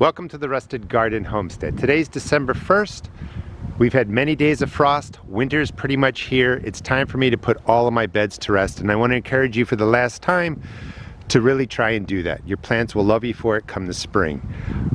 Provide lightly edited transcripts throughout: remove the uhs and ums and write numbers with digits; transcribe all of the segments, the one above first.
Welcome to the Rusted Garden Homestead. Today's December 1st. We've had many days of frost. Winter's pretty much here. It's time for me to put all of my beds to rest, and I want to encourage you for the last time to really try and do that. Your plants will love you for it come the spring.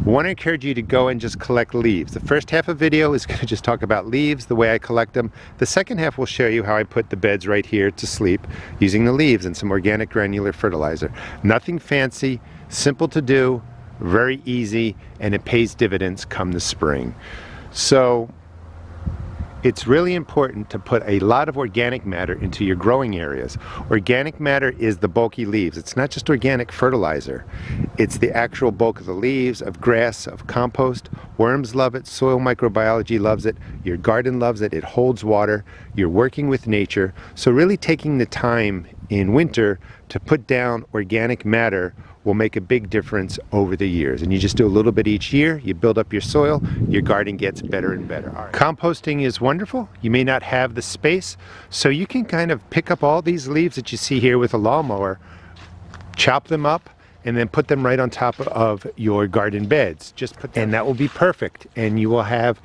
I want to encourage you to go and just collect leaves. The first half of the video is going to just talk about leaves, the way I collect them. The second half will show you how I put the beds right here to sleep using the leaves and some organic granular fertilizer. Nothing fancy, simple to do, very easy, and it pays dividends come the spring. So it's really important to put a lot of organic matter into your growing areas. Organic matter is the bulky leaves. It's not just organic fertilizer. It's the actual bulk of the leaves, of grass, of compost. Worms love it, soil microbiology loves it, your garden loves it, it holds water, you're working with nature. So really taking the time in winter to put down organic matter will make a big difference over the years. And you just do a little bit each year, you build up your soil, your garden gets better and better. Right. Composting is wonderful. You may not have the space, so you can kind of pick up all these leaves that you see here with a lawnmower, chop them up, and then put them right on top of your garden beds. And that will be perfect. And you will have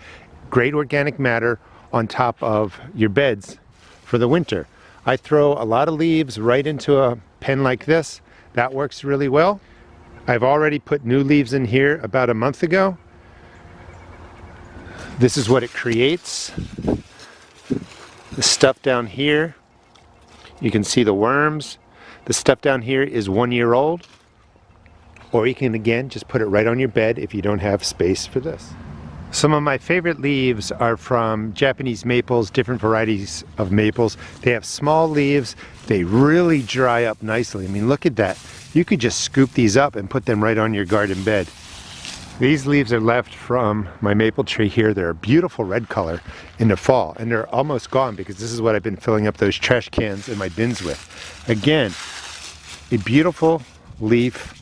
great organic matter on top of your beds for the winter. I throw a lot of leaves right into a pen like this. That works really well. I've already put new leaves in here about a month ago. This is what it creates. The stuff down here, you can see the worms. The stuff down here is 1 year old. Or you can, again, just put it right on your bed if you don't have space for this. Some of my favorite leaves are from Japanese maples, different varieties of maples. They have small leaves. They really dry up nicely. I mean, look at that. You could just scoop these up and put them right on your garden bed. These leaves are left from my maple tree here. They're a beautiful red color in the fall, and they're almost gone because this is what I've been filling up those trash cans in my bins with. Again, a beautiful leaf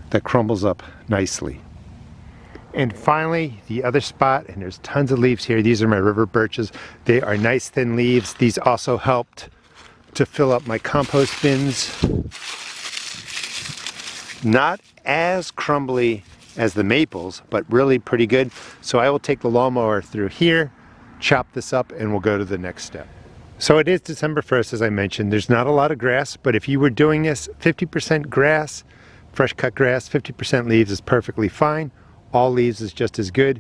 that crumbles up nicely. And finally, the other spot, and there's tons of leaves here. These are my river birches. They are nice thin leaves. These also helped to fill up my compost bins. Not as crumbly as the maples, but really pretty good. So I will take the lawnmower through here, chop this up, and we'll go to the next step. So it is December 1st, as I mentioned. There's not a lot of grass, but if you were doing this, 50% grass, fresh cut grass, 50% leaves is perfectly fine. All leaves is just as good.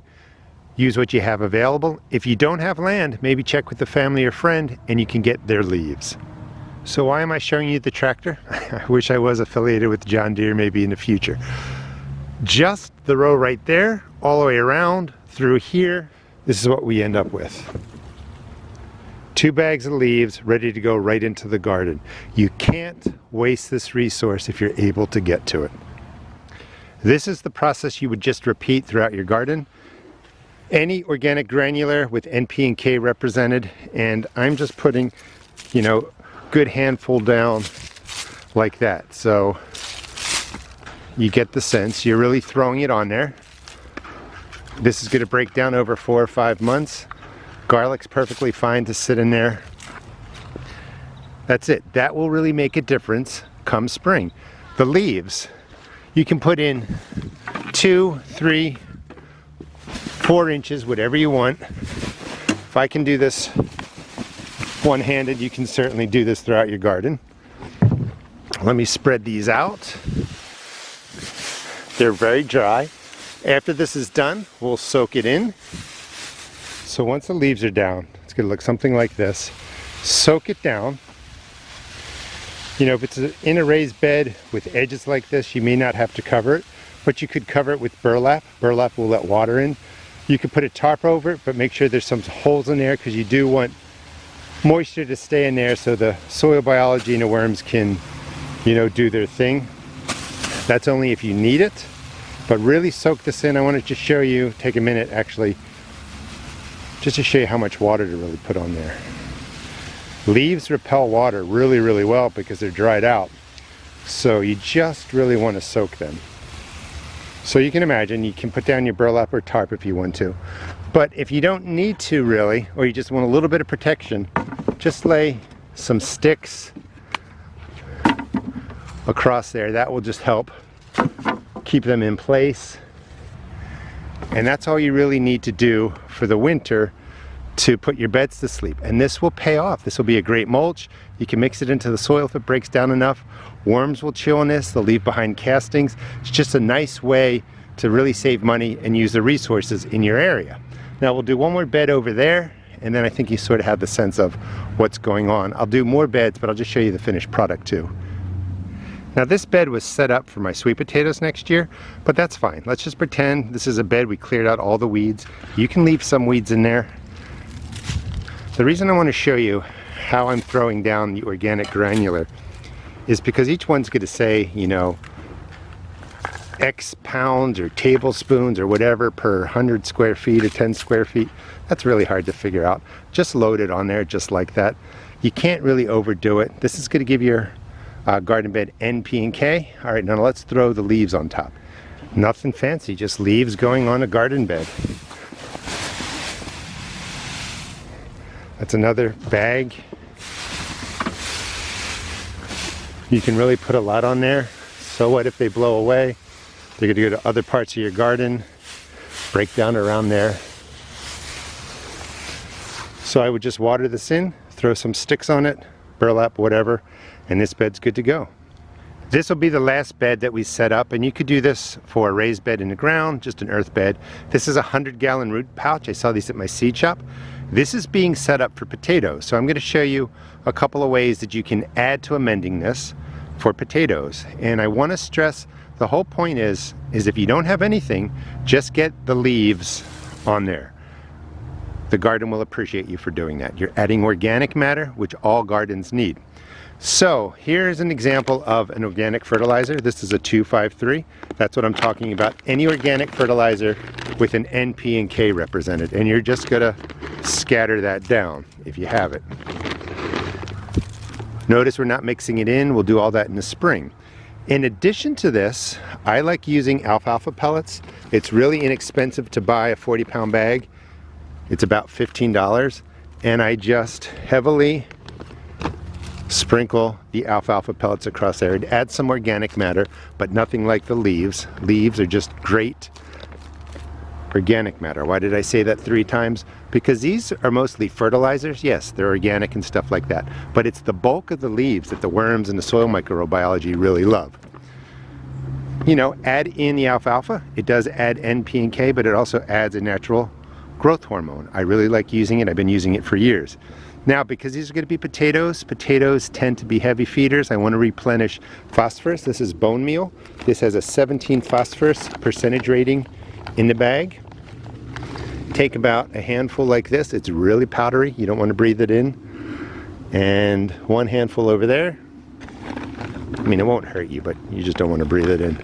Use what you have available. If you don't have land, maybe check with a family or friend and you can get their leaves. So why am I showing you the tractor? I wish I was affiliated with John Deere maybe in the future. Just the row right there, all the way around, through here, this is what we end up with. 2 bags of leaves ready to go right into the garden. You can't waste this resource if you're able to get to it. This is the process you would just repeat throughout your garden. Any organic granular with NP and K represented, and I'm just putting, you know, good handful down like that. So you get the sense, you're really throwing it on there. This is going to break down over 4 or 5 months. Garlic's perfectly fine to sit in there. That's it. That will really make a difference come spring. The leaves, you can put in 2, 3, 4 inches, whatever you want. If I can do this one-handed, you can certainly do this throughout your garden. Let me spread these out. They're very dry. After this is done, we'll soak it in. So once the leaves are down, it's going to look something like this. Soak it down. You know, if it's in a raised bed with edges like this, you may not have to cover it, but you could cover it with burlap. Burlap will let water in. You could put a tarp over it, but make sure there's some holes in there because you do want moisture to stay in there so the soil biology and the worms can, you know, do their thing. That's only if you need it, but really soak this in. I want to just show you, take a minute actually, just to show you how much water to really put on there. Leaves repel water really, really well because they're dried out. So you just really want to soak them. So you can imagine, you can put down your burlap or tarp if you want to. But if you don't need to really, or you just want a little bit of protection, just lay some sticks across there. That will just help keep them in place. And that's all you really need to do for the winter to put your beds to sleep. And this will pay off. This will be a great mulch. You can mix it into the soil if it breaks down enough. Worms will chill in this. They'll leave behind castings. It's just a nice way to really save money and use the resources in your area. Now we'll do one more bed over there, and then I think you sort of have the sense of what's going on. I'll do more beds, but I'll just show you the finished product too. Now this bed was set up for my sweet potatoes next year, but that's fine. Let's just pretend this is a bed we cleared out all the weeds. You can leave some weeds in there. The reason I want to show you how I'm throwing down the organic granular is because each one's going to say, you know, X pounds or tablespoons or whatever per 100 square feet or 10 square feet. That's really hard to figure out. Just load it on there just like that. You can't really overdo it. This is going to give your garden bed N, P, and K. All right, now let's throw the leaves on top. Nothing fancy, just leaves going on a garden bed. That's another bag. You can really put a lot on there. So what if they blow away? They're going to go to other parts of your garden, break down around there. So I would just water this in, throw some sticks on it, burlap, whatever, and this bed's good to go. This will be the last bed that we set up, and you could do this for a raised bed in the ground, just an earth bed. This is a 100-gallon root pouch. I saw these at my seed shop. This is being set up for potatoes. So I'm going to show you a couple of ways that you can add to amending this for potatoes. And I want to stress the whole point is if you don't have anything, just get the leaves on there. The garden will appreciate you for doing that. You're adding organic matter, which all gardens need. So here's an example of an organic fertilizer. This is a 253. That's what I'm talking about. Any organic fertilizer with an N, P, and K represented. And you're just gonna scatter that down if you have it. Notice we're not mixing it in. We'll do all that in the spring. In addition to this, I like using alfalfa pellets. It's really inexpensive to buy a 40-pound bag. It's about $15, and I just heavily sprinkle the alfalfa pellets across there. It adds some organic matter, but nothing like the leaves. Leaves are just great organic matter. Why did I say that 3 times? Because these are mostly fertilizers. Yes, they're organic and stuff like that, but it's the bulk of the leaves that the worms and the soil microbiology really love. You know, add in the alfalfa. It does add N, P, and K, but it also adds a natural growth hormone. I really like using it. I've been using it for years. Now, because these are going to be potatoes, potatoes tend to be heavy feeders. I want to replenish phosphorus. This is bone meal. This has a 17 phosphorus percentage rating in the bag. Take about a handful like this. It's really powdery. You don't want to breathe it in. And 1 handful over there. I mean, it won't hurt you, but you just don't want to breathe it in.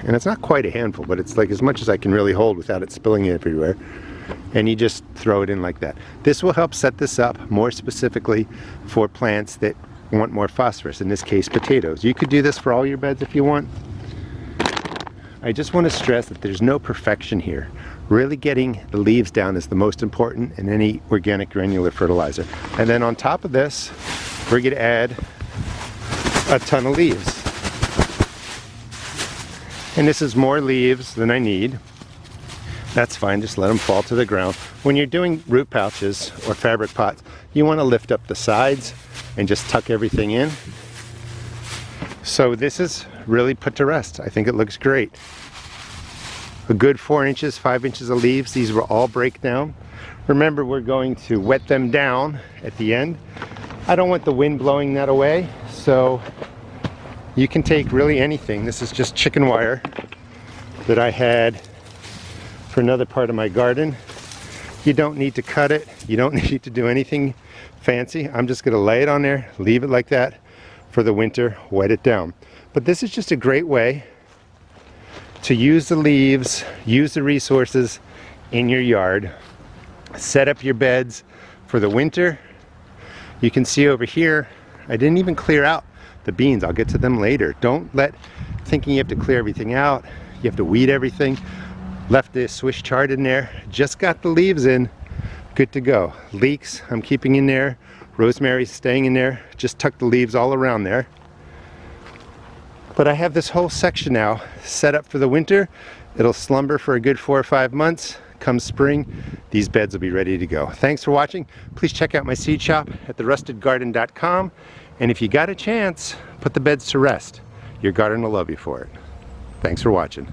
And it's not quite a handful, but it's like as much as I can really hold without it spilling everywhere. And you just throw it in like that. This will help set this up more specifically for plants that want more phosphorus, in this case potatoes. You could do this for all your beds if you want. I just want to stress that there's no perfection here. Really getting the leaves down is the most important in any organic granular fertilizer. And then on top of this, we're going to add a ton of leaves. And this is more leaves than I need. That's fine, just let them fall to the ground. When you're doing root pouches or fabric pots, you want to lift up the sides and just tuck everything in. So this is really put to rest. I think it looks great. A good 4 inches, 5 inches of leaves. These will all break down. Remember, we're going to wet them down at the end. I don't want the wind blowing that away, so you can take really anything. This is just chicken wire that I had for another part of my garden. You don't need to cut it. You don't need to do anything fancy. I'm just going to lay it on there, leave it like that for the winter, wet it down. But this is just a great way to use the leaves, use the resources in your yard, set up your beds for the winter. You can see over here, I didn't even clear out the beans. I'll get to them later. Don't let thinking you have to clear everything out, you have to weed everything. Left the Swiss chard in there, just got the leaves in, good to go. Leeks, I'm keeping in there. Rosemary's staying in there. Just tuck the leaves all around there. But I have this whole section now set up for the winter. It'll slumber for a good 4 or 5 months. Come spring, these beds will be ready to go. Thanks for watching. Please check out my seed shop at therustedgarden.com. And if you got a chance, put the beds to rest. Your garden will love you for it. Thanks for watching.